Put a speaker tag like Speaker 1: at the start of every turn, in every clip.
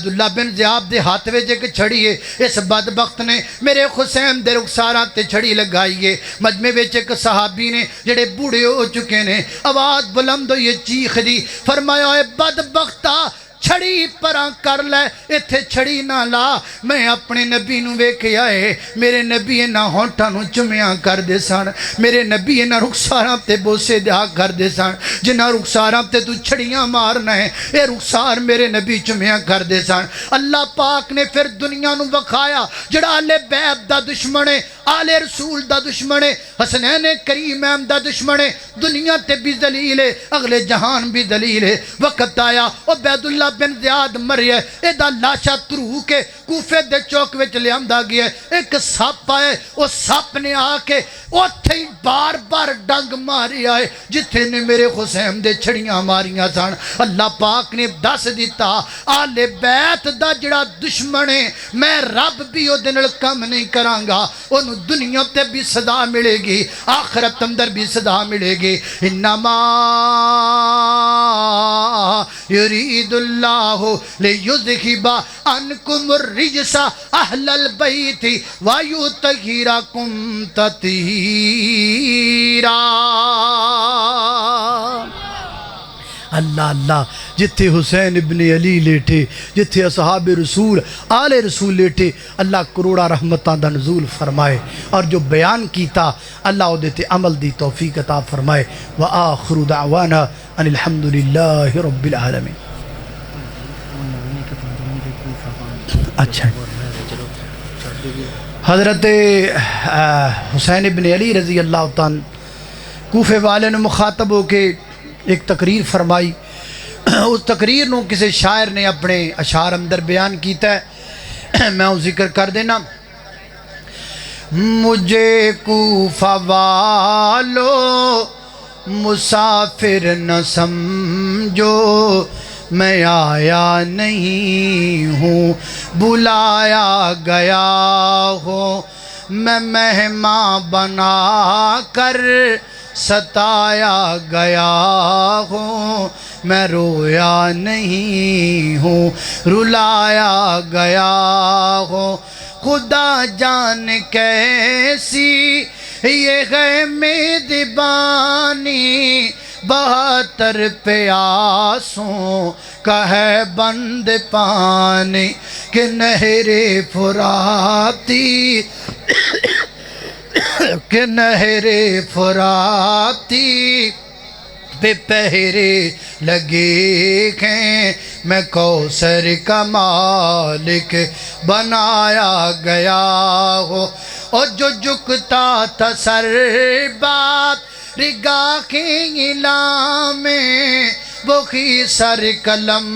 Speaker 1: عبداللہ بن زیاد دے ہاتھ وچ ایک چھڑی ہے، اس بدبخت نے میرے حسین دے رخساراں تے چھڑی لگائی ہے۔ مجمع وچ ایک صحابی نے جڑے بوڑھے ہو چکے نے، آواز بلند ہوئی چیخ دی، فرمایا اے بدبختہ چھڑی پراں کر لے، ایتھے چھڑی نہ لا، میں اپنے نبی نو ویکھیا اے، میرے نبی نہ ہونٹاں نو چمیاں کر دے سن، میرے نبی نہ رخساراں تے بوسے دیا کر دے سن، جنہ رخساراں تے تو چھڑیاں مارنا ہے، اے رخسار میرے نبی چمیاں کر دے سن۔ اللہ پاک نے پھر دنیا نو بکھایا جڑا آل بیت دا دشمن ہے، آل رسول دا دشمن ہے، حسنین کریم دا دشمن ہے، دنیا تے بھی ذلیل ہے، اگلے جہان بھی ذلیل ہے۔ وقت آیا عبید اللہ بن زیاد مریا ہے، اے دا لاشا ترو کے کوفے دے چوک وچ لے آندا گیا ہے، ایک سپ آئے، وہ سپ نے آ کے اوتھے ہی بار بار ڈنگ ماری آئے جتھے نے میرے حسین دے چھڑیاں ماریاں سن۔ اللہ پاک نے دس دیتا آل بیت دا جڑا دشمن ہے، میں رب بھی او دن کم نہیں کرانگا، انہوں دنیا تے بھی صدا ملے گی، آخرت اندر بھی صدا ملے گی۔ انما یرید اللہ لیذہب عنکم الرجس اہل البیت ویطہرکم تطہیرا۔ اللہ اللہ، جتھے حسین ابن علی لیٹے، جتھے اصحاب رسول آل رسول لیٹے، اللہ کروڑا رحمتاں دا نزول فرمائے، اور جو بیان کیتا اللہ او دیتے عمل دی توفیق عطا فرمائے۔ وآخر دعوانا ان الحمدللہ رب العالمین۔ اچھا، حضرت حسین ابن علی رضی اللہ تعالیٰ کوفے والے نے مخاطب ہو کے ایک تقریر فرمائی، اس تقریر نو کسی شاعر نے اپنے اشعار اندر بیان کیتا ہے، میں وہ ذکر کر دینا۔ مجھے کوفہ والو مسافر نہ سمجھو، میں آیا نہیں ہوں بلایا گیا ہوں، میں مہمان بنا کر ستایا گیا ہوں، میں رویا نہیں ہوں رلایا گیا ہوں، خدا جان کیسی یہ ہے میزبانی، 72 پیاسوں کا ہے بند پانی، کہ نہر فراتی کہ نہر فراتی پہ پہرے لگے ہیں، میں کوثر کا مالک بنایا گیا ہوں، اور جو جھکتا تھا سر بات رگاہ اعلام میں، وہی سر قلم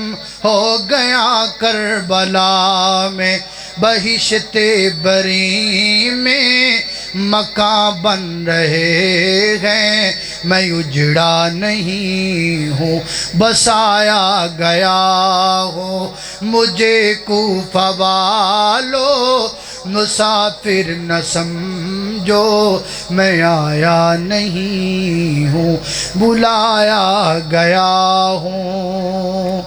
Speaker 1: ہو گیا کربلا میں، بہشت بری میں مکان بن رہے ہیں، میں اجڑا نہیں ہوں بسایا گیا ہوں، مجھے کوفہ والو مسافر نہ سمجھو، میں آیا نہیں ہوں بلایا گیا ہوں۔